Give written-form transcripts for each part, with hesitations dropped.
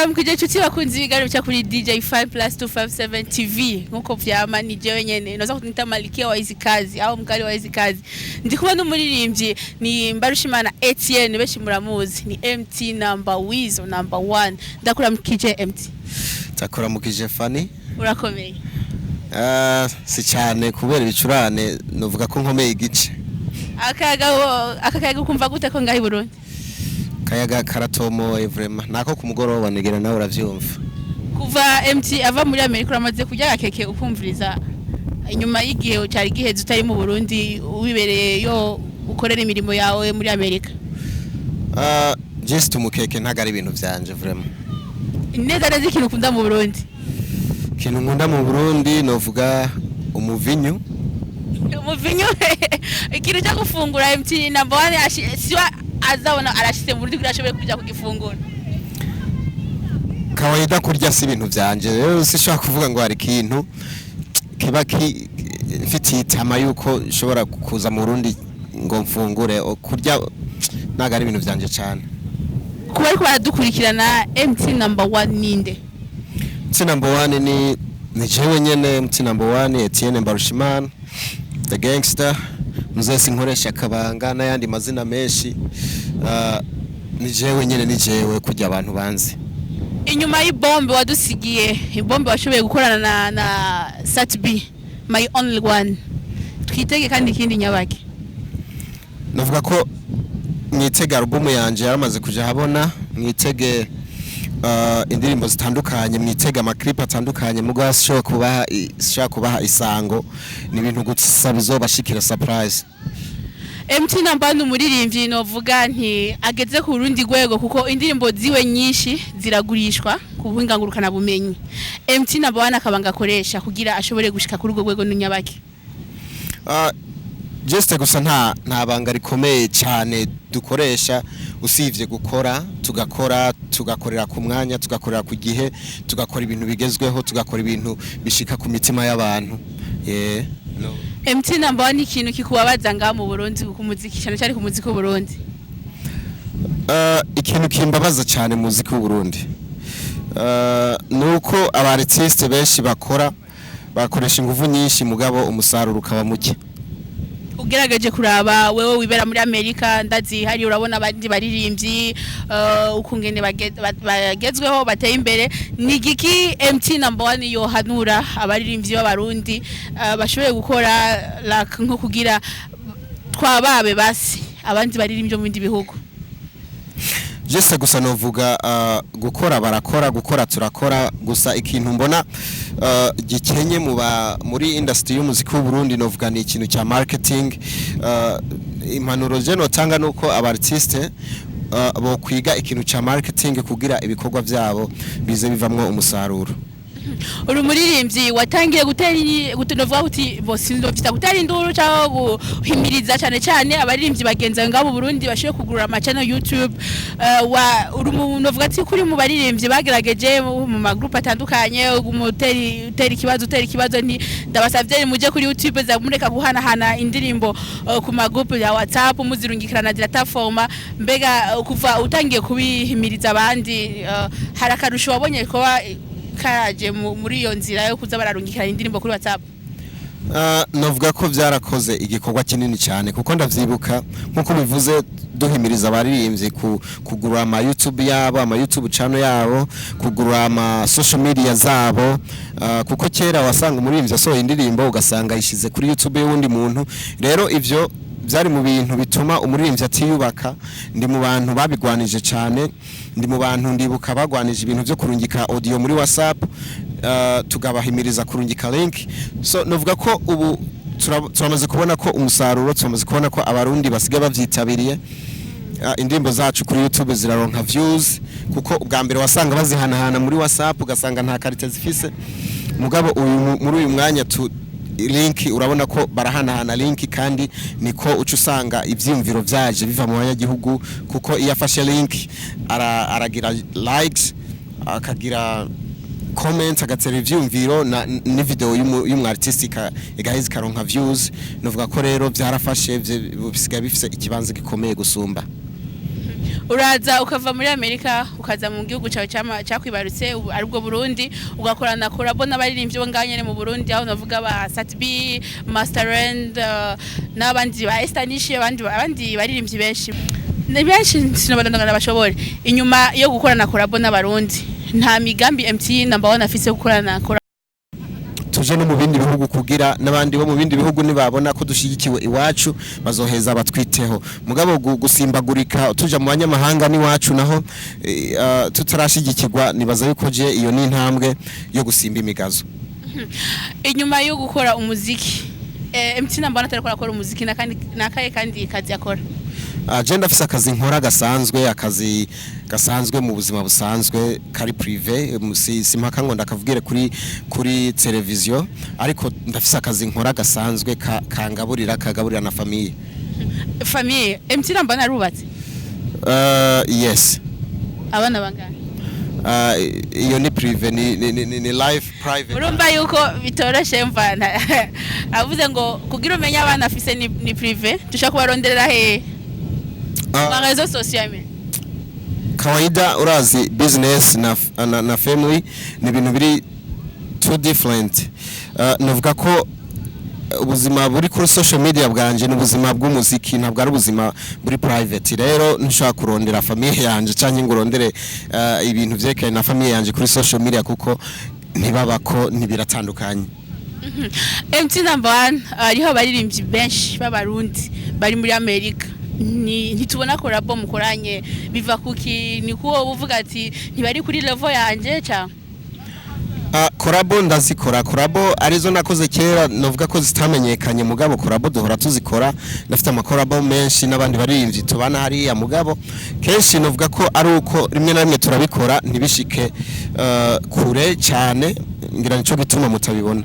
ndabaramukije inshuti bakunze ibiganiro cya kuri DJ 5+257 TV nkuko vyama ni jewe nyene noza kunita Malikia wa hizi kazi au mkali wa hizi kazi ndi kuba n'umuririmbyi ni Mbarushimana Etienne beshi muramuzi ni MT number Wizo number 1 ndakuramukije MT takuramukije Fani urakomeye si cyane kubera ibicurane novuga ko nkomeye igice akayaga kumva gute ko ngahi Burundi kayaga karatomoye vraiment nako kumugoroba nigera nawe uravyumva kuva MT ava muri Amerika uramaze kujya gakeke ukumviriza inyuma y'igihe cyari giheze utari mu Burundi wibereye yo ukorera imirimo yawe muri Amerika just umukeke ntagari ibintu vyanje vraiment neza neza ikintu ukunda mu Burundi ikintu nkunda mu Burundi novuga umuvinyu ikintu cyo gufungura MT number 1 siwa azabona arashitse mu Burundi kurashoboye kujya kugifungura kawaida kurya si ibintu vyanje rero sishaka kuvuga ngo hari ikintu kiba mfitiye itama yuko nshobora kuza mu Burundi ngo mfungure kurya nagari ibintu vyanje cyane kuba ariko baradukurikirana MT number 1 ninde MT number 1 ni jewe nyene MT number 1 Etienne Mbarushimana the gangster muzesi nkoresha kabanga n'ayandi mazina menshi ni jewe nyene ni jewe kujya abantu banzi inyuma y'ibombe wadusigiye ibombe washoboye gukorana na Satb my only one twitege kandi ikindi nyabaki navuga ko mwitege album yanje yaramaze kuja habona mwitege indirimbo zitandukanye mwitege amaklip atandukanye mugo shaka kubaha isango ni ibintu gutsa bizobashikira surprise MT number 1 umuririmbyi novuga nti ageze ku rundi gwego kuko indirimbo ziwe nyinshi ziragurishwa ku buhinga ngurukana bumenyi MT number 1 akabanga akoresha kugira ashobore gushika kuri urwo gwego n'unyabaki just gusa nta banga rikomeye cyane dukoresha usivye gukora tugakorera ku mwanya tugakorera ku gihe tugakora ibintu bigezweho tugakora ibintu bishika ku mitima y'abantu no. MT number 1 ikintu kikubabaza nga mu Burundi ku muziki cyane ku muziki w'u Burundi ikintu kimbabaza cyane mu muziki w'u Burundi nuko abartiste benshi bakoresha ingufu nyinshi mugabo umusaruro ukaba muke ugerageje kuraba wewe wibera muri Amerika ndazi hari urabona abandi baririmbyi ukungene bagezweho bateye imbere ni giki MT number 1 yo hanura abaririmbyi b'abarundi bashoboye gukora nko kugira twababe basi abandi baririmbyi mu bindi bihugu Jesse gusa novuga gukora barakora gukora turakora gusa ikintu mbona gikenye muri industry y'umuziki w'u Burundi novuga ni ikintu cya marketing impanuro je notanga nuko abartiste bo kwiga ikintu cya marketing kugira ibikorwa byabo bize bivamwo umusaruro uri muririmbyi watangiye gutunovuga uti bosi ndofita gutera induru cyangwa guhimiriza cyane abaririmbyi bagenza ngabo Burundi bashoye kugurura ama channel YouTube uri munovuga ati kuri mu baririmbyi bagerageje mu ma group atandukanye umuteri ikibazo nti ndabasavye muje kuri YouTube za mureka guhana indirimbo ku ma group ya WhatsApp muzirungikirana platforma mbega kuva utangiye kubihimiriza abandi harakarusho wabonye ko karaje muri iyo nzira yo kuza bararungikira indirimbo kuri WhatsApp navuga ko byarakoze igikorwa kinini cyane kuko ndavyibuka nkuko bivuze duhimiriza abaririmbyi kugura ama YouTube yabo ama YouTube channel yabo kugura ama social media zabo kuko kera wasanga umuririmbyi asohoye indirimbo ugasanga yishize kuri YouTube y'undi muntu rero ivyo byari mu bintu bituma umuririmbyi atiyubaka ndi mu bantu babigwanije cyane ndi mu bantu ndibuka bagwanije ibintu byo kurungika audio muri WhatsApp tugabahimiriza kurungika link so novuga ko ubu turamaze kubona ko umusaruro turamaze kubona ko abarundi basigaye bavyitabiriye indirimbo zacu kuri YouTube ziraronka views kuko ubwa mbere wasanga bazihanahana muri WhatsApp ugasanga nta karite zifise mugabo muri uyu mwanya link urabona ko barahanahana link kandi niko uca usanga ivyimviro vyaje biva mu banyagihugu kuko iyo afashe link aragira likes akagira comment agatera ivyumviro ni video y'umwartiste igaheza karonka views novuga ko rero byarafashe bisigaye bifise ikibanza gikomeye gusumba uraza ukava muri Amerika ukaza mu gihugu cyawe cyakwibarutse aribwo Burundi ugakorana collabo n'abaririmbyi bo nganye mu Burundi aho navuga ba Satbi Masterend n'abandi ba Estanish abandi baririmbyi benshi sinabandana bashobore inyuma yo gukorana collabo n'abarundi nta migambi MT number 1 afise gukorana tuje no mu bindi bihugu kugira nabandi bo mu bindi bihugu nibabona ko dushigikiwe iwacu bazoheza batwiteho mugabo gusimbagurika tuje mu banyamahanga ni wacu naho tutarashigikirwa nibaza yuko je iyo ni intambwe yo gusimba imigazo inyuma yo gukora umuziki MT number 1 atarakora umuziki nakaye kandi kazi akora agenda afise akazi nkora gasanzwe mu buzima busanzwe kari privé simpaka ngo ndakavugire kuri televiziyo ariko ndafise akazi nkora gasanzwe kagaburira na famille MT number 1 arubatse yes abana bangana iyo ni privé ni life private urumva yuko bitoroshe mvana avuze ngo kugira umenye abana afise ni privé tushaka kubaronderera he Magazo social kawaida urazi business na family ni bintu biri too different navuga ko ubuzima buri kuri social media bwanje n'ubuzima bw'umuziki ntabwo ari ubuzima buri private rero nshaka kurondera famille yanje canke ngurondere ibintu vyerekeye na famille yanje kuri social media kuko ntibabako ntibiratandukanye MT number 1 ariho baririmbyi benshi b'abarundi bari muri Amerika ntitubona collabo mukoranye biva kuki niko uvuga ati ntibari kuri level yanje cha collabo ndazikora collabo arizo nakoze kera novuga ko zitamenyekanye mugabo collabo duhora tuzikora ndafite amakorabo menshi nabandi baririmbyi tubana hari ya mugabo kenshi novuga ko ari uko rimwe na rimwe turabikora ntibishike kure cyane ngira nico gituma mutabibona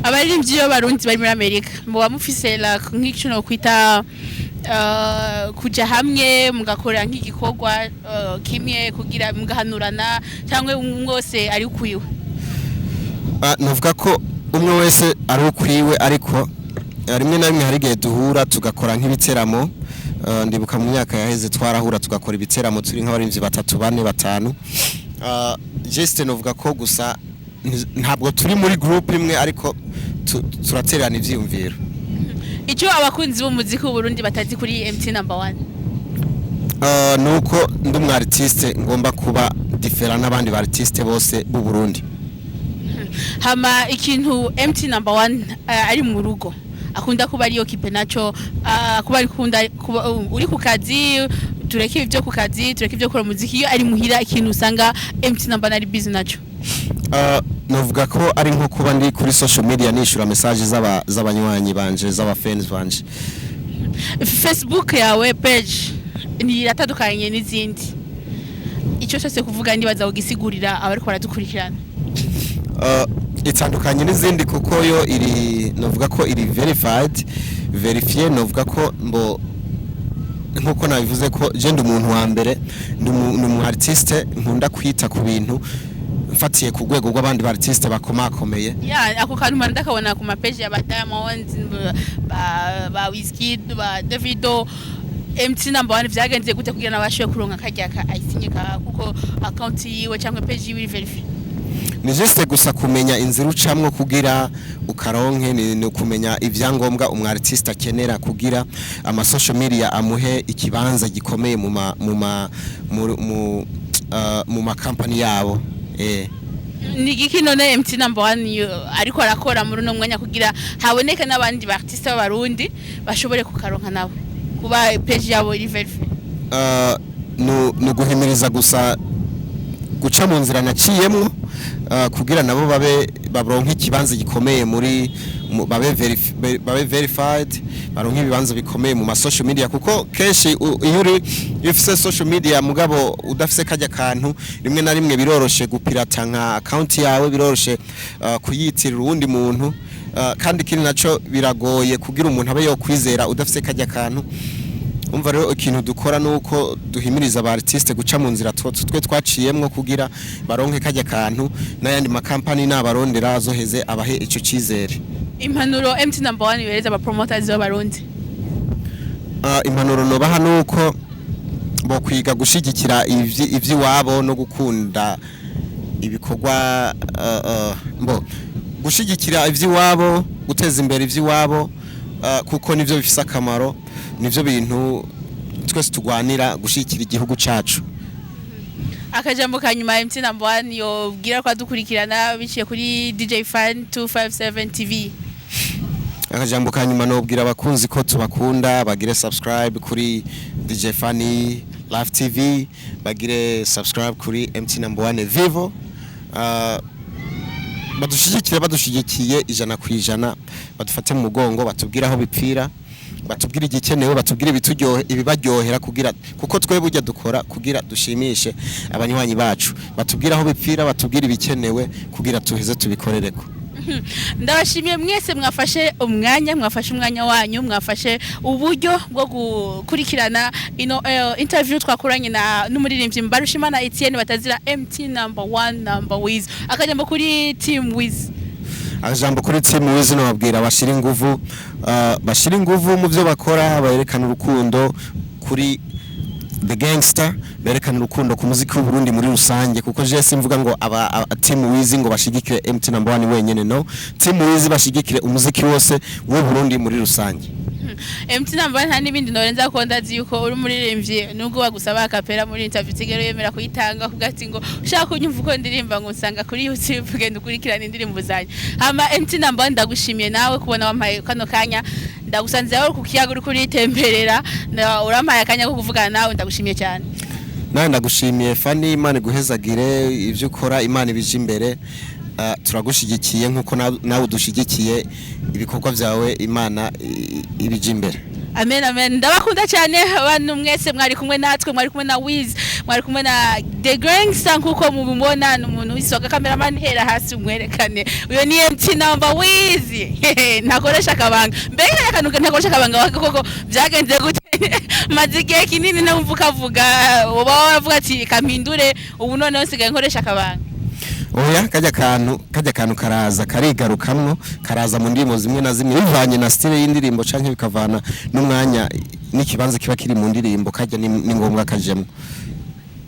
abaririmbyi yo barundi bari muri Amerika muba mufise la nk'icyo kwita kuja hamwe mugakora nk'igikorwa kimwe kugira mugahanurana cyangwa umwose ari ukwiwe navuga ko umwe wese ari ukwiwe ariko rimwe na rimwe hari igihe duhura tugakora nk'ibiteramo ndibuka mu myaka yaheze twarahura tugakora ibiteramo turi nk'abaririmbyi 3 4 5 just novuga ko gusa ntabwo turi muri group imwe ariko turaterana ivyiyumviro icyo abakunzi b'umuziki w'u Burundi batazi kuri MT number 1 nuko ndi umu artiste ngomba kuba different n'abandi ba artiste bose b'u Burundi hama ikintu MT number 1 ari mu rugo akunda kuba ariyo kipe naco kuba uri ku kazi tureke ibyo ku kazi tureke ibyo gukora umuziki iyo ari muhira ikintu usanga MT number 1 ari busy naco navuga ko ari nko kuba ndi kuri social media nishura message z'abanywanyi banje z'abafans banje Facebook yawe page ni iratandukanye n'izindi icyo cyose kuvuga nibaza ugisigurira abari baradukurikirana itandukanye n'izindi kuko yo iri navuga ko iri verifié navuga ko mbo nkuko nabivuze ko je ndi umuntu wa mbere ndi umu artiste nkunda kwita ku bintu mfatiye ku rwego rw'abandi artiste bakomakomeye ako kantu manda kabona ku mapage ya Diamond ba Wizkid ba Davido MT number 1 vyagenze gute kugira nabashiye kuronka kajya ka ayisinyika kuko account yiwe cyangwa page yiwe verify ni juste gusa kumenya inzira ucamwo kugira ukaronke ni kumenya ivyangombwa umu artiste akenera kugira ama social media amuhe ikibanza gikomeye mu ma company yabo ni giki none MT number 1 ariko arakora muri no mwanya kugira haboneke n'abandi ba artiste b'abarundi bashobore kukaronka nabo kuba page yabo iri verify no guhimiriza gusa guca mu nzira naciyemwo kugira nabo baronke ikibanza gikomeye muri babe verified baronke ibibanza bikomeye mu ma social media kuko kenshi iyo ufise social media mugabo udafise kajya kantu rimwe na rimwe biroroshe gupirata nka account yawe biroroshe kuyitirira uwundi muntu kandi kiri naco biragoye kugira umuntu abe yo kwizera udafise kajya kantu umva rero ikintu dukora nuko duhimiriza aba artiste guca mu nzira twe twaciyemwo kugira baronke kajya kantu n'ayandi ma company n'abarondera azoheze abahe ico cizere impanuro MT number 1 bereza aba promoters b'abarundi impanuro no baha nuko mbo kwiga gushigikira ivy'iwabo no gukunda ibikorwa mbo gushigikira ivy'iwabo guteza imbere ivy'iwabo kuko nivyo bifise akamaro nivyo bintu twese tugwanira gushigikira igihugu cacu. Akajambo kanyuma MC number 1 yobwira kwa dukurikirana biciye kuri DJ Fan 257 TV. Akajambo kanyuma nobwira abakunzi ko tubakunda bagire subscribe kuri DJ Fanny Live TV bagire subscribe kuri MC number 1 Vivo badushigikiye 100% badufate mu mugongo batubwira aho bipfira batubwira igikenewe batubwira ibibaryohera kugira kuko twebwe ujya dukora kugira dushimishe abanywanyi bacu batubwira aho bipfira batubwira ibikenewe kugira tuheze tubikorereko. Ndabashimiye mwese mwafashe umwanya wanyu mwafashe uburyo bwo gukurikirana interview twakuranye n'umuririmbyi Mbarushimana Etienne batazira MT number 1 number Wiz. Akajambo kuri Team Wiz. Akajambo kuri Team Wiz no babwira bashira inguvu mu byo bakora bayerekana urukundo kuri The Gangster berekana urukundo ku muziki w'u Burundi muri rusange kuko je simvuga ngo aba Team Wiz ngo bashigikire MT number 1 wenyene no Team Wiz bashigikire umuziki wose w'u Burundi muri rusange. MT number 1 nta nibindi norenza ko ndazi yuko uri muririmbyi nubwo bagusaba akapera muri interview tigero yemera kuyitanga kugati ngo ushaka kunyumva uko ndirimba ngo usanga kuri YouTube genda ukurikirana indirimbo zanyu. Hama MT number 1 ndagushimiye nawe kubona wampaye kano kanya ndagusanze aho ku kiyaga uri kuri temperera urampaye akanya ko kuvugana nawe ndagushimiye cyane. Nawe ndagushimiye Fanny Imana guhezagire ivyo ukora Imana ibije imbere turagushigikiye nkuko nawe dushigikiye ibikorwa byawe Imana ibije imbere. Amen amen ndabakunda cyane abantu mwese mwari kumwe natwe mwari kumwe na Wiz mwari kumwe na The Gangster nkuko mubibona n'umuntu wisoga cameraman hera hasi umwerekane uyo ni MT number Wiz ntakoresha kabanga mbere yakanuka ntakoresha kabanga koko byagenze gute mazike kinini namvuka vuga bavuga ati kampindure ubu none nsigaye nkoresha kabanga. Oya kajya kantu karaza karigarukamwo karaza mu ndimo zimwe na zimwe bivanye na style y'indirimbo canke bikavana n'umwanya n'ikibanza kiba kiri mu ndirimbo kajya ni ngombwa kajemwe.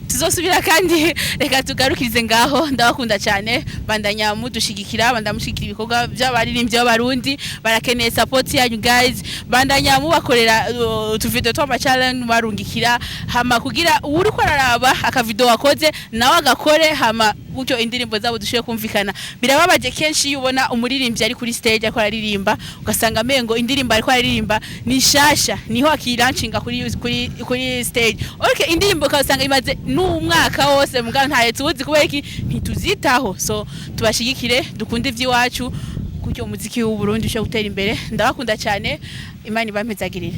Tuzosubira kandi reka tugarukirize ngaho ndabakunda cyane bandanya mudushigikira bandamushigikira ibikorwa by'abaririmbyi b'abarundi barakeneye support yanyu guys bandanya mubakorera utuvideo twa challenge marungikira hama kugira uri ko araraba akavideo wakoze nawe agakore hama gutyo indirimbo zabo dushoye kumvikana birababaje kenshi yubona umuririmbyi ari kuri stage ariko aririmba ugasanga mengo indirimbo ariko aririmba ni shasha niho akiranshinga kuri stage okay indirimbo kasanga imaze n'umwaka wose mugabo ntaye tuzi kubera iki ntituzitaho so tubashigikire dukunde ivy'iwacu gutyo umuziki w'u Burundi usho gutera imbere ndabakunda cyane Imana ibampezagirire.